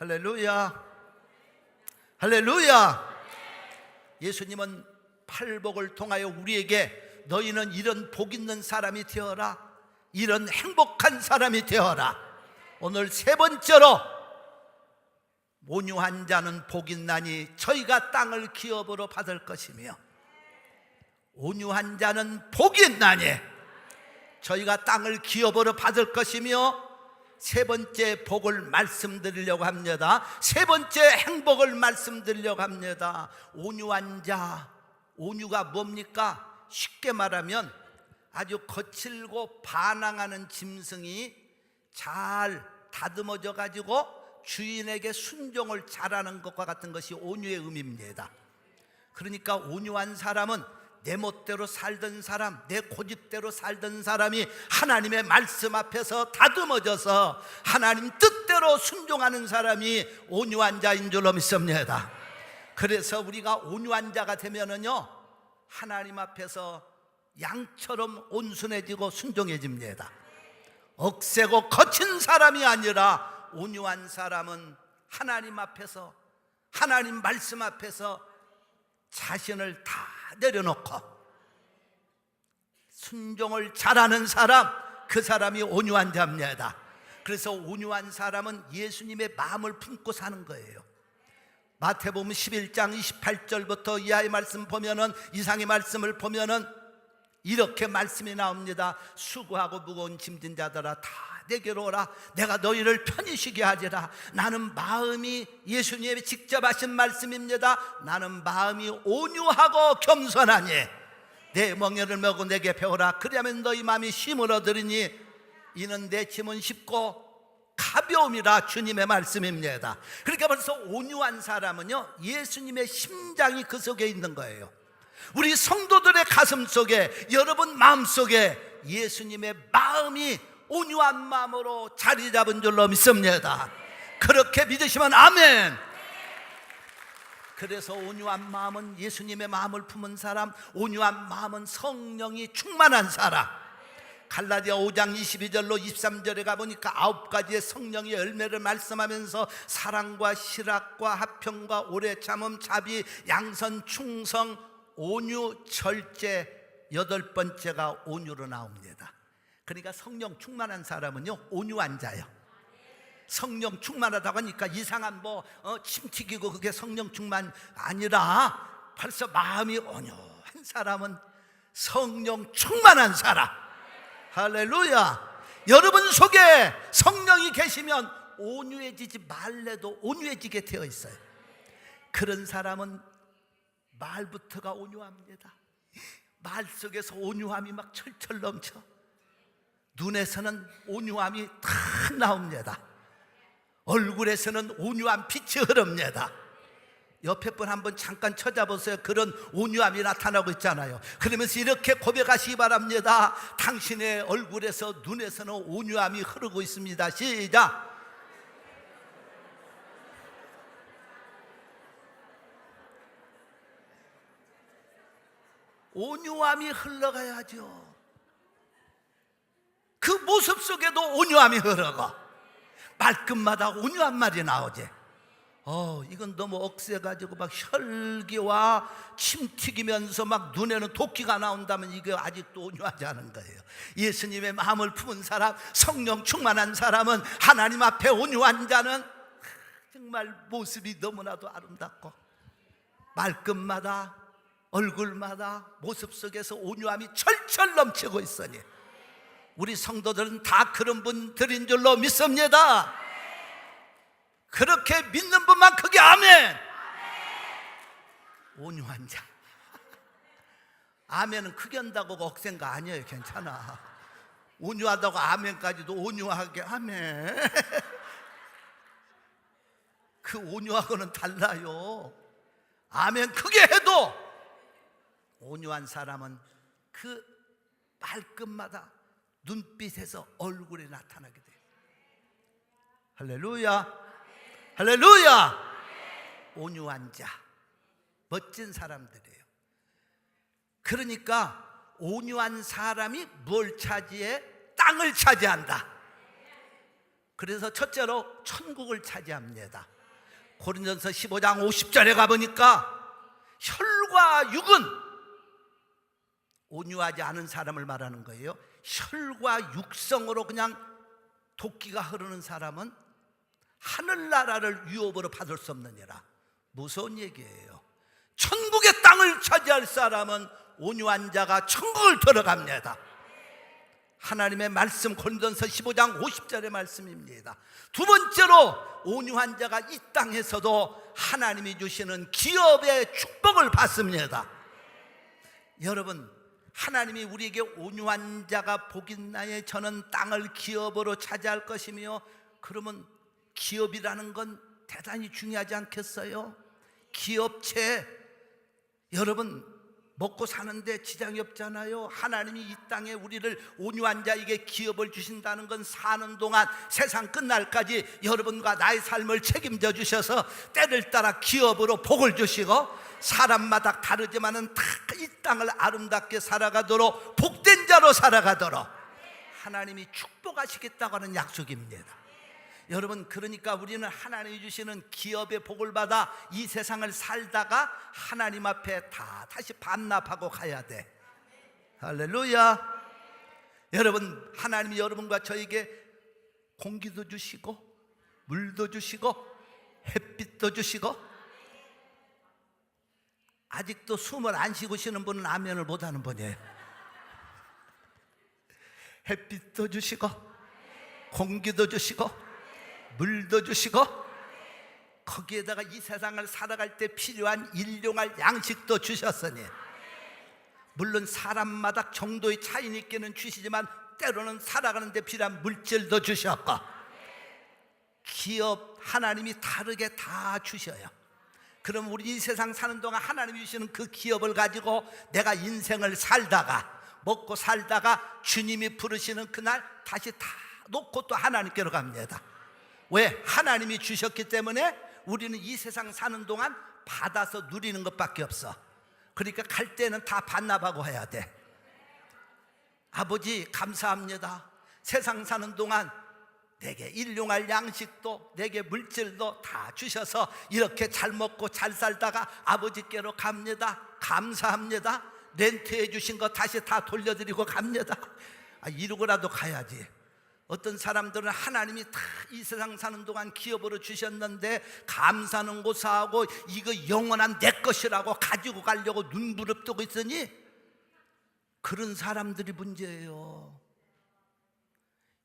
할렐루야. 할렐루야. 예수님은 팔복을 통하여 우리에게 너희는 이런 복 있는 사람이 되어라, 이런 행복한 사람이 되어라. 오늘 세 번째로, 온유한 자는 복 있나니 저희가 땅을 기업으로 받을 것이며, 온유한 자는 복이 있나니 저희가 땅을 기업으로 받을 것이며, 세 번째 복을 말씀드리려고 합니다. 세 번째 행복을 말씀드리려고 합니다. 온유한 자. 온유가 뭡니까? 쉽게 말하면 아주 거칠고 반항하는 짐승이 잘 다듬어져 가지고 주인에게 순종을 잘하는 것과 같은 것이 온유의 의미입니다. 그러니까 온유한 사람은 내 멋대로 살던 사람, 내 고집대로 살던 사람이 하나님의 말씀 앞에서 다듬어져서 하나님 뜻대로 순종하는 사람이 온유한 자인 줄로 믿습니다. 그래서 우리가 온유한 자가 되면은요, 하나님 앞에서 양처럼 온순해지고 순종해집니다. 억세고 거친 사람이 아니라 온유한 사람은 하나님 앞에서, 하나님 말씀 앞에서 자신을 다 내려놓고 순종을 잘하는 사람, 그 사람이 온유한 자입니다. 그래서 온유한 사람은 예수님의 마음을 품고 사는 거예요. 마태복음 11장 28절부터 이하의 말씀 보면은, 이상의 말씀을 보면은 이렇게 말씀이 나옵니다. 수고하고 무거운 짐진 자들아 다 내게로 오라, 내가 너희를 편히 쉬게 하리라. 나는 마음이, 예수님이 직접 하신 말씀입니다. 나는 마음이 온유하고 겸손하니 내 멍에를 메고 내게 배우라. 그리하면 너희 마음이 쉼을 얻으리니 이는 내 짐은 쉽고 가벼움이라. 주님의 말씀입니다. 그러니까 벌써 온유한 사람은요, 예수님의 심장이 그 속에 있는 거예요. 우리 성도들의 가슴 속에, 여러분 마음 속에 예수님의 마음이 온유한 마음으로 자리 잡은 줄로 믿습니다. 그렇게 믿으시면 아멘. 그래서 온유한 마음은 예수님의 마음을 품은 사람, 온유한 마음은 성령이 충만한 사람. 갈라디아 5장 22절로 23절에 가보니까 9가지의 성령의 열매를 말씀하면서 사랑과 실학과 화평과 오래 참음, 자비, 양선, 충성, 온유, 절제, 8번째가 온유로 나옵니다. 그러니까 성령 충만한 사람은요, 온유한 자예요. 성령 충만하다고 하니까 이상한 침 튀기고 그게 성령 충만 아니라, 벌써 마음이 온유한 사람은 성령 충만한 사람. 할렐루야. 여러분 속에 성령이 계시면 온유해지지 말래도 온유해지게 되어 있어요. 그런 사람은 말부터가 온유합니다. 말 속에서 온유함이 막 철철 넘쳐. 눈에서는 온유함이 탁 나옵니다. 얼굴에서는 온유한 빛이 흐릅니다. 옆에 분 한번 잠깐 쳐다보세요. 그런 온유함이 나타나고 있잖아요. 그러면서 이렇게 고백하시기 바랍니다. 당신의 얼굴에서, 눈에서는 온유함이 흐르고 있습니다. 시작. 온유함이 흘러가야죠. 그 모습 속에도 온유함이 흐르고 말끝마다 온유한 말이 나오지. 이건 너무 억세가지고 막 혈기와 침 튀기면서 막 눈에는 도끼가 나온다면 이게 아직도 온유하지 않은 거예요. 예수님의 마음을 품은 사람, 성령 충만한 사람은, 하나님 앞에 온유한 자는 정말 모습이 너무나도 아름답고 말끝마다, 얼굴마다, 모습 속에서 온유함이 철철 넘치고 있으니 우리 성도들은 다 그런 분들인 줄로 믿습니다. 그렇게 믿는 분만 크게 아멘. 온유한 자. 아멘은 크게 한다고 억센 거 아니에요. 괜찮아. 온유하다고 아멘까지도 온유하게 아멘. 그 온유하고는 달라요. 아멘 크게 해도 온유한 사람은 그 말끝마다 눈빛에서 얼굴에 나타나게 돼요. 할렐루야. 할렐루야. 온유한 자, 멋진 사람들이에요. 그러니까 온유한 사람이 뭘 차지해? 땅을 차지한다. 그래서 첫째로 천국을 차지합니다. 고린도전서 15장 50절에 가보니까 혈과 육은, 온유하지 않은 사람을 말하는 거예요. 혈과 육성으로 그냥 도끼가 흐르는 사람은 하늘나라를 유업으로 받을 수 없느니라. 무서운 얘기예요. 천국의 땅을 차지할 사람은 온유한 자가 천국을 들어갑니다. 하나님의 말씀, 고린도전서 15장 50절의 말씀입니다. 두 번째로 온유한 자가 이 땅에서도 하나님이 주시는 기업의 축복을 받습니다. 여러분, 하나님이 우리에게 온유한 자가 복 있나에 저는 땅을 기업으로 차지할 것이며, 그러면 기업이라는 건 대단히 중요하지 않겠어요? 기업체, 여러분 먹고 사는데 지장이 없잖아요. 하나님이 이 땅에 우리를 온유한 자에게 기업을 주신다는 건 사는 동안 세상 끝날까지 여러분과 나의 삶을 책임져 주셔서 때를 따라 기업으로 복을 주시고, 사람마다 다르지만은 다 이 땅을 아름답게 살아가도록, 복된 자로 살아가도록 하나님이 축복하시겠다고 하는 약속입니다. 여러분, 그러니까 우리는 하나님이 주시는 기업의 복을 받아 이 세상을 살다가 하나님 앞에 다 다시 반납하고 가야 돼. 할렐루야. 여러분, 하나님이 여러분과 저에게 공기도 주시고 물도 주시고 햇빛도 주시고, 아직도 숨을 안 쉬고시는 분은 아멘을 못하는 분이에요. 햇빛도 주시고 공기도 주시고 물도 주시고, 거기에다가 이 세상을 살아갈 때 필요한 일용할 양식도 주셨으니, 물론 사람마다 정도의 차이는 있기는 주시지만 때로는 살아가는 데 필요한 물질도 주셨고, 기업 하나님이 다르게 다 주셔요. 그럼 우리 이 세상 사는 동안 하나님이 주시는 그 기업을 가지고 내가 인생을 살다가, 먹고 살다가 주님이 부르시는 그날 다시 다 놓고 또 하나님께로 갑니다. 왜? 하나님이 주셨기 때문에 우리는 이 세상 사는 동안 받아서 누리는 것밖에 없어. 그러니까 갈 때는 다 반납하고 해야 돼. 아버지 감사합니다. 세상 사는 동안 내게 일용할 양식도 내게 물질도 다 주셔서 이렇게 잘 먹고 잘 살다가 아버지께로 갑니다. 감사합니다. 렌트해 주신 거 다시 다 돌려드리고 갑니다. 이러고라도 가야지. 어떤 사람들은 하나님이 다 이 세상 사는 동안 기업으로 주셨는데 감사는 고사하고 이거 영원한 내 것이라고 가지고 가려고 눈부릅뜨고 있으니, 그런 사람들이 문제예요.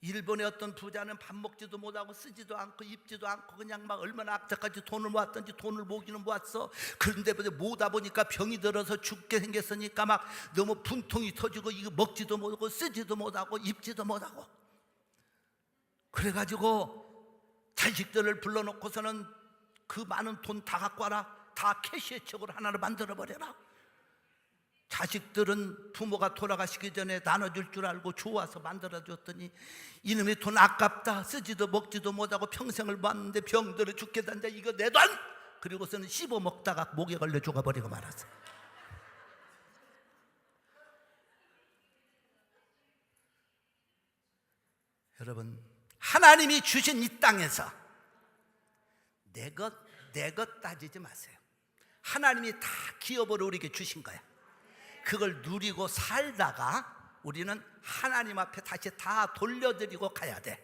일본의 어떤 부자는 밥 먹지도 못하고 쓰지도 않고 입지도 않고 그냥 막 얼마나 악착같이 돈을 모았던지 돈을 모기는 모았어. 그런데 모다 보니까 병이 들어서 죽게 생겼으니까 막 너무 분통이 터지고 이거 먹지도 못하고 쓰지도 못하고 입지도 못하고, 그래가지고 자식들을 불러놓고서는 그 많은 돈 다 갖고 와라, 다 캐시의 척으로 하나를 만들어버려라. 자식들은 부모가 돌아가시기 전에 나눠줄 줄 알고 좋아서 만들어줬더니 이놈의 돈 아깝다, 쓰지도 먹지도 못하고 평생을 봤는데 병들어 죽게 된다, 이거 내 돈! 그리고서는 씹어 먹다가 목에 걸려 죽어버리고 말았어. 여러분, 하나님이 주신 이 땅에서 내 것 따지지 마세요. 하나님이 다 기업으로 우리에게 주신 거야. 그걸 누리고 살다가 우리는 하나님 앞에 다시 다 돌려드리고 가야 돼.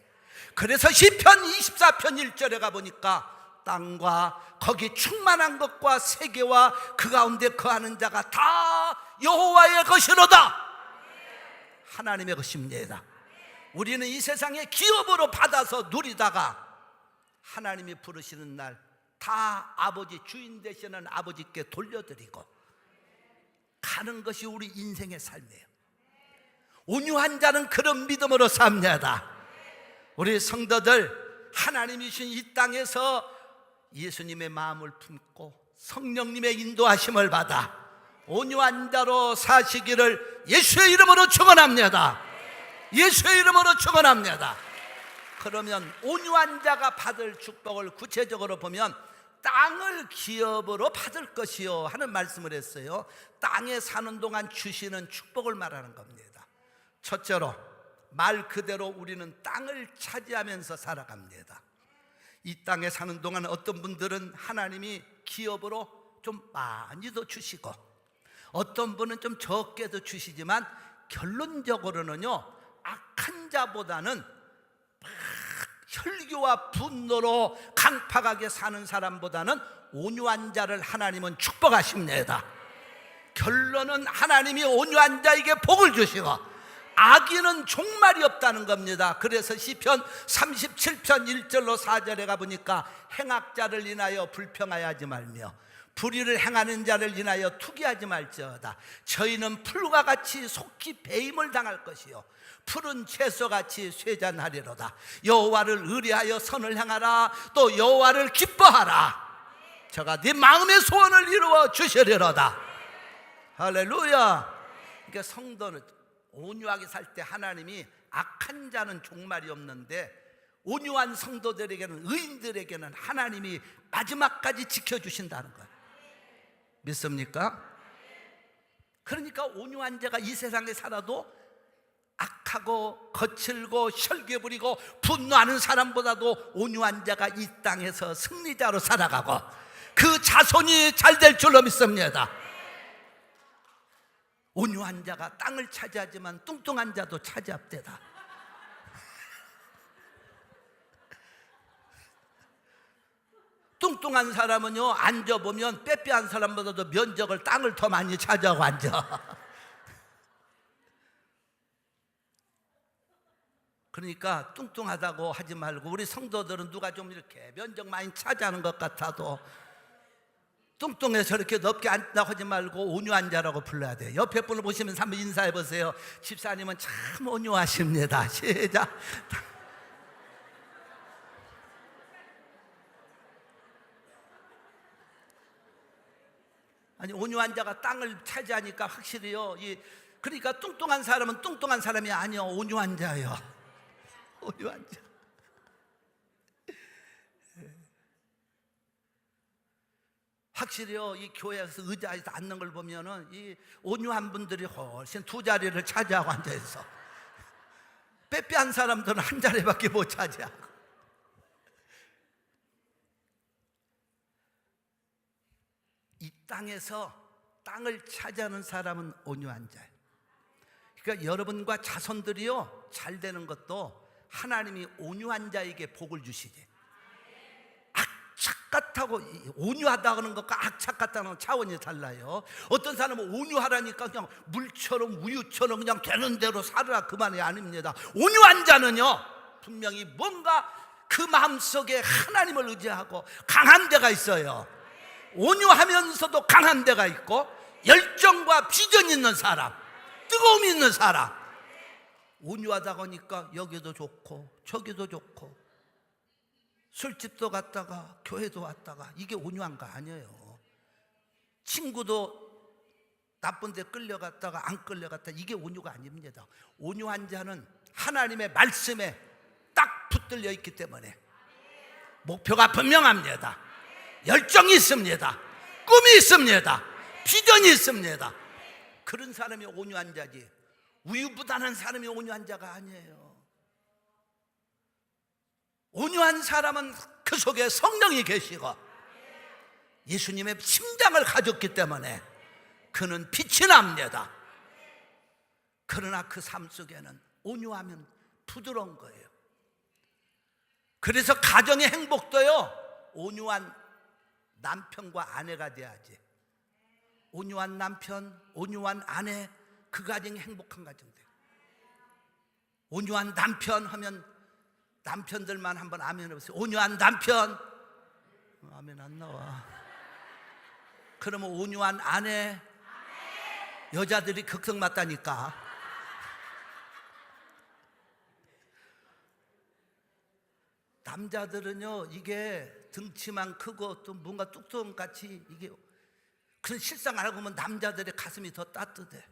그래서 시편 24편 1절에 가보니까 땅과 거기 충만한 것과 세계와 그 가운데 거하는 자가 다 여호와의 것이로다. 하나님의 것입니다. 우리는 이 세상에 기업으로 받아서 누리다가 하나님이 부르시는 날 다 아버지, 주인 되시는 아버지께 돌려드리고 가는 것이 우리 인생의 삶이에요. 온유한 자는 그런 믿음으로 삽니다. 우리 성도들, 하나님이 주신 이 땅에서 예수님의 마음을 품고 성령님의 인도하심을 받아 온유한 자로 사시기를 예수의 이름으로 축원합니다. 예수의 이름으로 축원합니다. 그러면 온유한 자가 받을 축복을 구체적으로 보면 땅을 기업으로 받을 것이요 하는 말씀을 했어요. 땅에 사는 동안 주시는 축복을 말하는 겁니다. 첫째로 말 그대로 우리는 땅을 차지하면서 살아갑니다. 이 땅에 사는 동안 어떤 분들은 하나님이 기업으로 좀 많이도 주시고 어떤 분은 좀 적게도 주시지만 결론적으로는요, 악한 자보다는 혈기와 분노로 강팍하게 사는 사람보다는 온유한 자를 하나님은 축복하십니다. 결론은 하나님이 온유한 자에게 복을 주시고 악인은 종말이 없다는 겁니다. 그래서 시편 37편 1절로 4절에 가보니까 행악자를 인하여 불평하지 말며 불의를 행하는 자를 인하여 투기하지 말지어다. 저희는 풀과 같이 속히 배임을 당할 것이요 푸른 채소같이 쇠잔하리로다. 여호와를 의뢰하여 선을 행하라. 또 여호와를 기뻐하라. 저가 네 마음의 소원을 이루어 주시리로다. 할렐루야. 그러니까 성도는 온유하게 살 때 하나님이 악한 자는 종말이 없는데 온유한 성도들에게는, 의인들에게는 하나님이 마지막까지 지켜주신다는 거예요. 믿습니까? 그러니까 온유한 자가 이 세상에 살아도 악하고 거칠고 혈기 부리고 분노하는 사람보다도 온유한 자가 이 땅에서 승리자로 살아가고 그 자손이 잘 될 줄로 믿습니다. 온유한 자가 땅을 차지하지만 뚱뚱한 자도 차지합대다. 뚱뚱한 사람은요, 앉아보면 빼빼한 사람보다도 면적을, 땅을 더 많이 차지하고 앉아. 그러니까 뚱뚱하다고 하지 말고, 우리 성도들은 누가 좀 이렇게 면적 많이 차지하는 것 같아도 뚱뚱해서 저렇게 넓게 앉다고 하지 말고 온유한 자라고 불러야 돼요. 옆에 분을 보시면서 한번 인사해 보세요. 집사님은 참 온유하십니다. 시작. 아니, 온유한 자가 땅을 차지하니까 확실히요, 그러니까 뚱뚱한 사람은 뚱뚱한 사람이 아니요, 온유한 자예요. 온유한 자. 확실히요, 이 교회에서 의자에서 앉는 걸 보면은 이 온유한 분들이 훨씬 두 자리를 차지하고 앉아 있어. 빼빼한 사람들은 한 자리밖에 못 차지하고. 이 땅에서 땅을 차지하는 사람은 온유한 자예요. 그러니까 여러분과 자손들이요, 잘 되는 것도 하나님이 온유한 자에게 복을 주시지. 악착 같다고, 온유하다는 것과 악착 같다는 건 차원이 달라요. 어떤 사람은 온유하라니까 그냥 물처럼 우유처럼 그냥 되는 대로 살으라, 그만이 아닙니다. 온유한 자는요, 분명히 뭔가 그 마음속에 하나님을 의지하고 강한 데가 있어요. 온유하면서도 강한 데가 있고 열정과 비전이 있는 사람, 뜨거움이 있는 사람. 온유하다 보니까 여기도 좋고 저기도 좋고 술집도 갔다가 교회도 왔다가, 이게 온유한 거 아니에요. 친구도 나쁜 데 끌려갔다가 안 끌려갔다, 이게 온유가 아닙니다. 온유한 자는 하나님의 말씀에 딱 붙들려 있기 때문에 목표가 분명합니다. 열정이 있습니다. 꿈이 있습니다. 비전이 있습니다. 그런 사람이 온유한 자지, 우유부단한 사람이 온유한 자가 아니에요. 온유한 사람은 그 속에 성령이 계시고 예수님의 심장을 가졌기 때문에 그는 빛이 납니다. 그러나 그 삶 속에는 온유하면 부드러운 거예요. 그래서 가정의 행복도요, 온유한 남편과 아내가 돼야지. 온유한 남편, 온유한 아내, 그 가정이 행복한 가정 돼요. 온유한 남편 하면 남편들만 한번 아멘 해보세요. 온유한 남편. 아멘 안 나와. 그러면 온유한 아내. 여자들이 극성 맞다니까. 남자들은요, 이게 등치만 크고 또 뭔가 뚝뚝같이, 이게 그런 실상 알고 보면 남자들의 가슴이 더 따뜻해.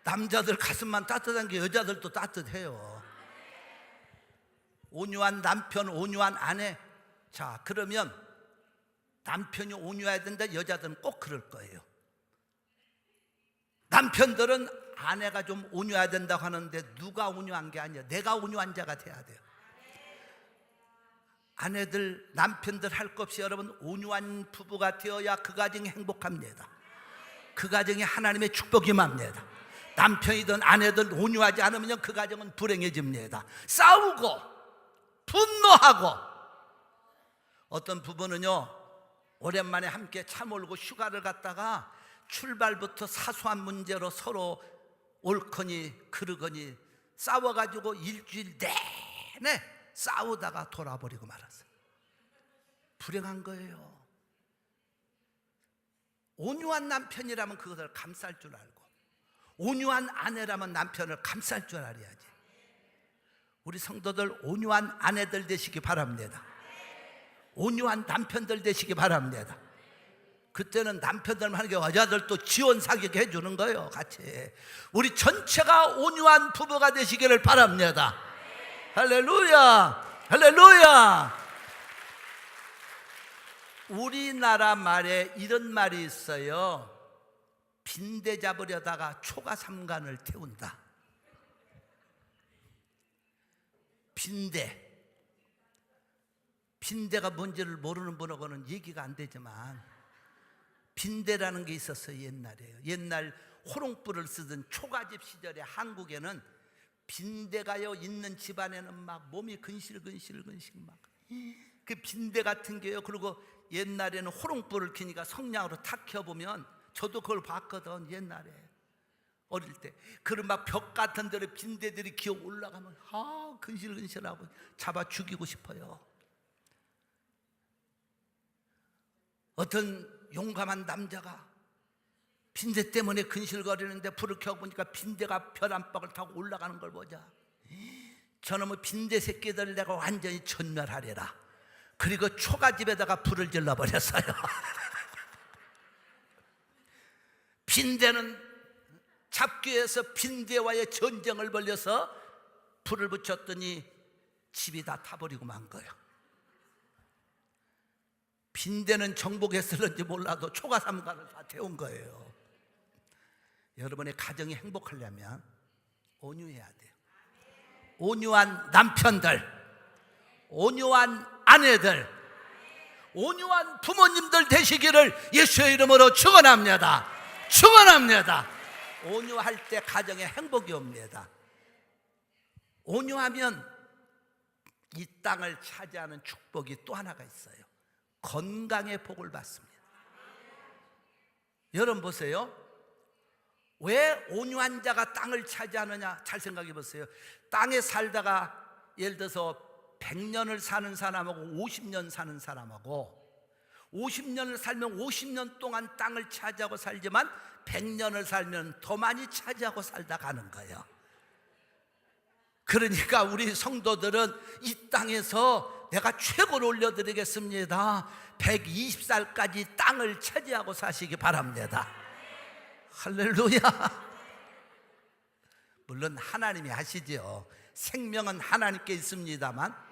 남자들 가슴만 따뜻한 게 여자들도 따뜻해요. 온유한 남편, 온유한 아내. 자, 그러면 남편이 온유해야 된다, 여자들은 꼭 그럴 거예요. 남편들은 아내가 좀 온유해야 된다고 하는데 누가 온유한 게 아니야. 내가 온유한 자가 돼야 돼요. 아내들, 남편들 할 것 없이 여러분 온유한 부부가 되어야 그 가정이 행복합니다. 그 가정에 하나님의 축복이 맙니다. 남편이든 아내든 온유하지 않으면 그 가정은 불행해집니다. 싸우고 분노하고, 어떤 부부는요 오랜만에 함께 차 몰고 휴가를 갔다가 출발부터 사소한 문제로 서로 옳거니 그르거니 싸워가지고 일주일 내내 싸우다가 돌아버리고 말았어요. 불행한 거예요. 온유한 남편이라면 그것을 감쌀 줄 알고, 온유한 아내라면 남편을 감쌀 줄 알아야지. 우리 성도들 온유한 아내들 되시기 바랍니다. 온유한 남편들 되시기 바랍니다. 그때는 남편들만 하는 게 여자들도 지원 사격 해주는 거예요. 같이 우리 전체가 온유한 부부가 되시기를 바랍니다. 할렐루야, 할렐루야. 우리나라 말에 이런 말이 있어요. 빈대 잡으려다가 초가 삼간을 태운다. 빈대가 뭔지를 모르는 분하고는 얘기가 안 되지만 빈대라는 게 있었어요. 옛날에요. 옛날 호롱불을 쓰던 초가집 시절에 한국에는 빈대가요 있는 집안에는 막 몸이 근실근실 막 그 빈대 같은 게요. 그리고 옛날에는 호롱불을 켜니까 성냥으로 탁 켜보면, 저도 그걸 봤거든 옛날에 어릴 때. 그런 막 벽 같은 데로 빈대들이 기어 올라가면 근실근실하고 잡아 죽이고 싶어요. 어떤 용감한 남자가 빈대 때문에 근실거리는데 불을 켜보니까 빈대가 별 안팎을 타고 올라가는 걸 보자. 저놈의 빈대 새끼들 내가 완전히 전멸하리라. 그리고 초가집에다가 불을 질러버렸어요. 빈대는 잡기 위해서 빈대와의 전쟁을 벌여서 불을 붙였더니 집이 다 타버리고 만 거예요. 빈대는 정복했을는지 몰라도 초가 삼간을 다 태운 거예요. 여러분의 가정이 행복하려면 온유해야 돼요. 온유한 남편들, 온유한 아내들, 온유한 부모님들 되시기를 예수의 이름으로 축원합니다. 축원합니다. 온유할 때 가정에 행복이 옵니다. 온유하면 이 땅을 차지하는 축복이 또 하나가 있어요. 건강의 복을 받습니다. 여러분 보세요. 왜 온유한 자가 땅을 차지하느냐? 잘 생각해 보세요. 땅에 살다가 예를 들어서 100년을 사는 사람하고 50년 사는 사람하고, 50년을 살면 50년 동안 땅을 차지하고 살지만 100년을 살면 더 많이 차지하고 살다 가는 거예요. 그러니까 우리 성도들은 이 땅에서 내가 최고를 올려드리겠습니다. 120살까지 땅을 차지하고 사시기 바랍니다. 할렐루야. 물론 하나님이 하시죠. 생명은 하나님께 있습니다만,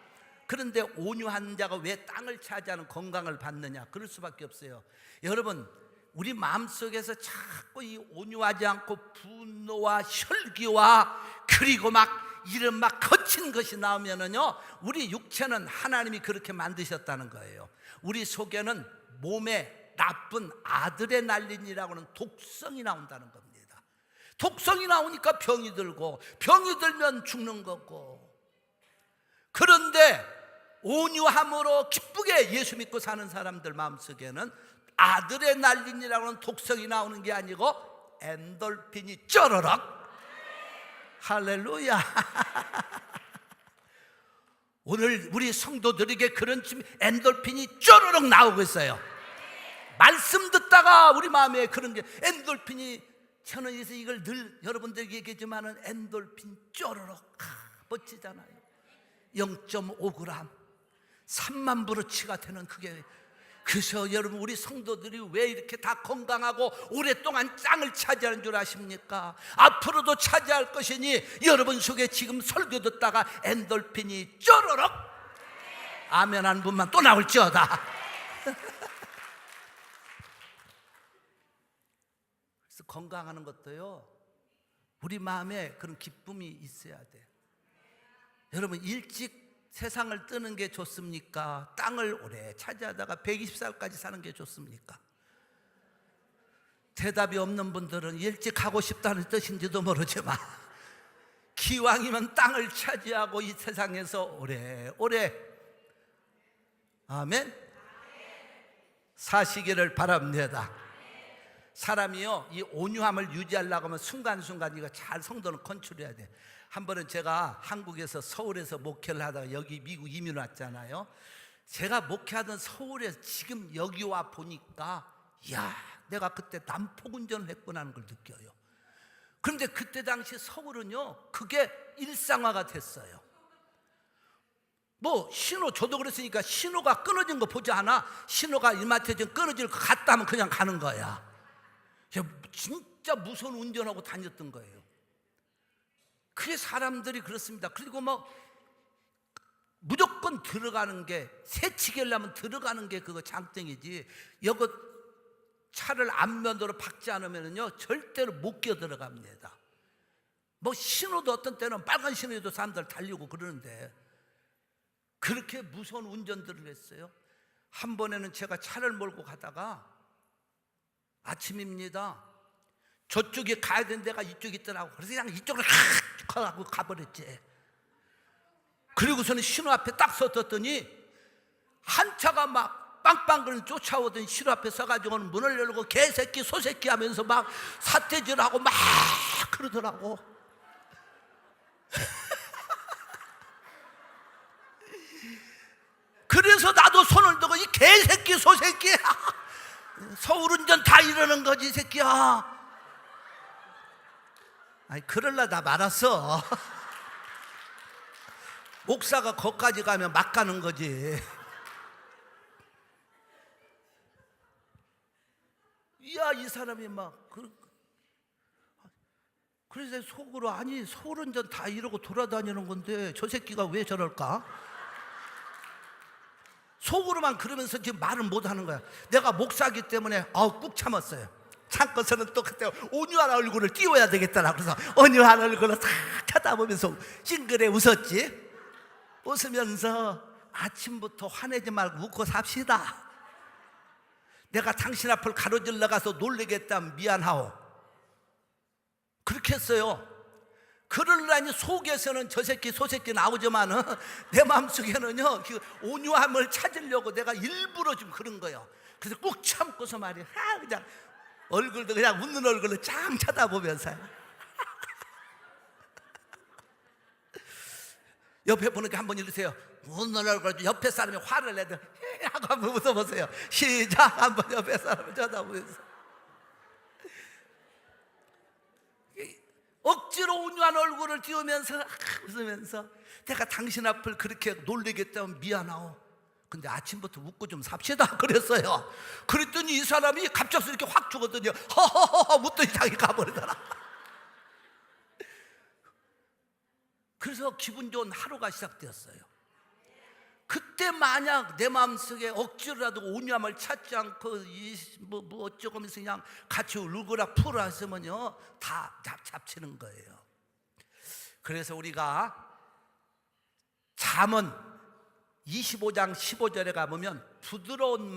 그런데 온유한 자가 왜 땅을 차지하는 건강을 받느냐? 그럴 수밖에 없어요. 여러분, 우리 마음속에서 자꾸 이 온유하지 않고 분노와 혈기와 그리고 막 이런 막 거친 것이 나오면은요, 우리 육체는 하나님이 그렇게 만드셨다는 거예요. 우리 속에는 몸에 나쁜 아드레날린이라고 하는 독성이 나온다는 겁니다. 독성이 나오니까 병이 들고, 병이 들면 죽는 거고. 그런데 온유함으로 기쁘게 예수 믿고 사는 사람들 마음속에는 아드레날린이라고 하는 독성이 나오는 게 아니고 엔돌핀이 쩌르륵. 할렐루야. 오늘 우리 성도들에게 그런 엔돌핀이 쩌르륵 나오고 있어요. 말씀 듣다가 우리 마음에 그런 게 엔돌핀이, 저는 이걸 늘 여러분들에게 얘기하지만은 엔돌핀 쩌르륵 멋지잖아요. 0.5g 3만 브루치가 되는 그게. 그래서 여러분, 우리 성도들이 왜 이렇게 다 건강하고 오랫동안 땅을 차지하는 줄 아십니까? 앞으로도 차지할 것이니 여러분 속에 지금 설교 듣다가 엔돌핀이 쩌르륵 아멘 한 분만 또 나올지어다. 그래서 건강하는 것도요, 우리 마음에 그런 기쁨이 있어야 돼. 여러분, 일찍 세상을 뜨는 게 좋습니까? 땅을 오래 차지하다가 120살까지 사는 게 좋습니까? 대답이 없는 분들은 일찍 가고 싶다는 뜻인지도 모르지만 기왕이면 땅을 차지하고 이 세상에서 오래오래, 아멘, 사시기를 바랍니다. 사람이요, 이 온유함을 유지하려고 하면 순간순간 이거 잘 성도는 컨트롤해야 돼. 한 번은 제가 한국에서 서울에서 목회를 하다가 여기 미국 이민 왔잖아요. 제가 목회하던 서울에서 지금 여기 와 보니까, 이야, 내가 그때 난폭 운전을 했구나 하는 걸 느껴요. 그런데 그때 당시 서울은요, 그게 일상화가 됐어요. 뭐 신호, 저도 그랬으니까 신호가 끊어진 거 보지 않아. 신호가 이마트에 좀 끊어질 것 같다 하면 그냥 가는 거야. 진짜 무서운 운전하고 다녔던 거예요. 그게 사람들이 그렇습니다. 그리고 뭐 무조건 들어가는 게, 새치기 하려면 들어가는 게 그거 장땡이지, 여기 차를 앞면으로 박지 않으면요 절대로 못 끼어 들어갑니다. 뭐 신호도 어떤 때는 빨간 신호에도 사람들 달리고 그러는데 그렇게 무서운 운전들을 했어요. 한 번에는 제가 차를 몰고 가다가 아침입니다. 저쪽에 가야 되는 데가 이쪽에 있더라고. 그래서 그냥 이쪽으로 하고 가버렸지. 그리고서는 신호 앞에 딱 섰더니 한 차가 막 빵빵거리는 쫓아오던 신호 앞에 서가지고는 문을 열고 개새끼 소새끼 하면서 막 삿대질하고 막 그러더라고. 그래서 나도 손을 들고 이 개새끼 소새끼야, 서울운전 다 이러는 거지 이 새끼야. 아니 그럴라다 말았어. 목사가 거기까지 가면 막 가는 거지. 이야, 이 사람이 막 그래서 속으로, 아니 서울운전 다 이러고 돌아다니는 건데 저 새끼가 왜 저럴까? 속으로만 그러면서 지금 말을 못 하는 거야. 내가 목사기 때문에 꾹 참았어요. 참고서는 또 그때 온유한 얼굴을 띄워야 되겠더라. 그래서 온유한 얼굴을 싹 쳐다보면서 찡그레 웃었지. 웃으면서 아침부터 화내지 말고 웃고 삽시다. 내가 당신 앞을 가로질러 가서 놀래겠다면 미안하오. 그렇게 했어요. 그러려니 속에서는 저 새끼 소새끼 나오지만은 내 마음속에는요 그 온유함을 찾으려고 내가 일부러 좀 그런 거예요. 그래서 꾹 참고서 말이야, 그냥 얼굴도 그냥 웃는 얼굴로 쫙 쳐다보면서 옆에 보니까 한번 이러세요. 웃는 얼굴 옆에 사람이 화를 내도 하고 한번 웃어보세요. 시작. 한번 옆에 사람을 쳐다보면서 억지로 온유한 얼굴을 띄우면서 웃으면서 내가 당신 앞을 그렇게 놀리겠다면 미안하오. 근데 아침부터 웃고 좀 삽시다 그랬어요. 그랬더니 이 사람이 갑자기 이렇게 확 죽었더니 허허허 웃더니 자기 가버리더라. 그래서 기분 좋은 하루가 시작되었어요. 그때 만약 내 마음속에 억지로라도 온유함을 찾지 않고 뭐 어쩌고 하면서 그냥 같이 울거나 풀어 했으면요 다 잡치는 거예요. 그래서 우리가 잠언 25장 15절에 가보면 부드러운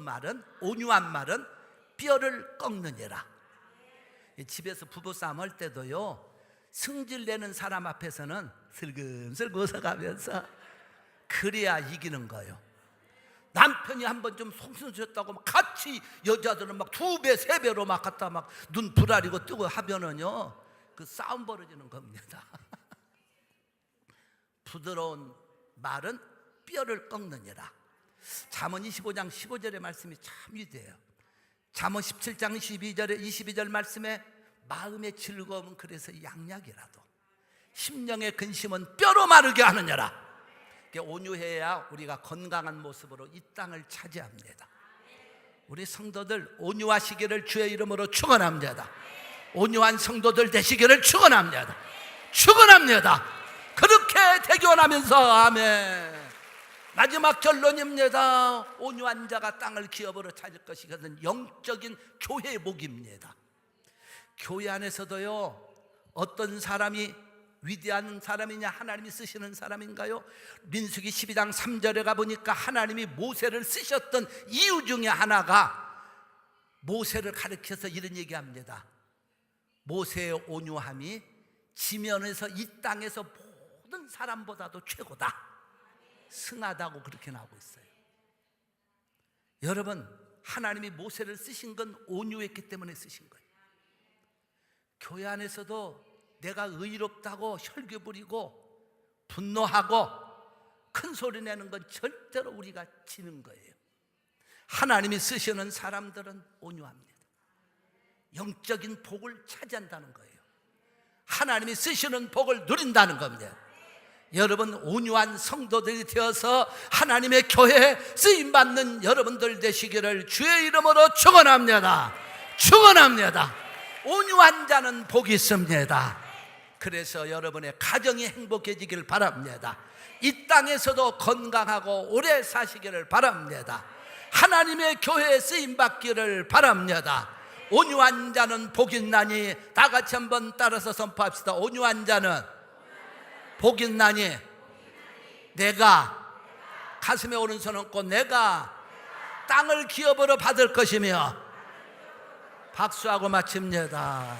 말은 온유한 말은 뼈를 꺾느니라. 집에서 부부싸움 할 때도요 승질내는 사람 앞에서는 슬금슬금 웃어가면서 그래야 이기는 거예요. 남편이 한번 좀 속쓰셨다고 막 같이 여자들은 막 2배 3배로 막 갖다 막 눈 부라리고 뜨고 하면은요 그 싸움 벌어지는 겁니다. 부드러운 말은 뼈를 꺾느니라. 잠언 25장 15절의 말씀이 참 위대해요. 잠언 17장 22절 말씀에 마음의 즐거움은 그래서 양약이라도 심령의 근심은 뼈로 마르게 하느냐라. 온유해야 우리가 건강한 모습으로 이 땅을 차지합니다. 우리 성도들 온유하시기를 주의 이름으로 축원합니다. 온유한 성도들 되시기를 축원합니다. 축원합니다. 그렇게 대견하면서 아멘. 마지막 결론입니다. 온유한 자가 땅을 기업으로 찾을 것이거든 영적인 교회의 복입니다. 교회 안에서도요, 어떤 사람이 위대한 사람이냐, 하나님이 쓰시는 사람인가요? 민수기 12장 3절에 가보니까 하나님이 모세를 쓰셨던 이유 중에 하나가 모세를 가리켜서 이런 얘기합니다. 모세의 온유함이 지면에서 이 땅에서 모든 사람보다도 최고다, 승하다고 그렇게 나오고 있어요. 여러분, 하나님이 모세를 쓰신 건 온유했기 때문에 쓰신 거예요. 교회 안에서도 내가 의롭다고 혈기 부리고 분노하고 큰 소리 내는 건 절대로 우리가 지는 거예요. 하나님이 쓰시는 사람들은 온유합니다. 영적인 복을 차지한다는 거예요. 하나님이 쓰시는 복을 누린다는 겁니다. 여러분, 온유한 성도들이 되어서 하나님의 교회에 쓰임받는 여러분들 되시기를 주의 이름으로 축원합니다. 축원합니다. 온유한 자는 복이 있습니다. 그래서 여러분의 가정이 행복해지길 바랍니다. 이 땅에서도 건강하고 오래 사시기를 바랍니다. 하나님의 교회에 쓰임받기를 바랍니다. 온유한 자는 복이 있나니, 다 같이 한번 따라서 선포합시다. 온유한 자는 복이 있나니, 내가 가슴에 오른손 얹고 내가 땅을 기업으로 받을 것이며, 박수하고 마칩니다.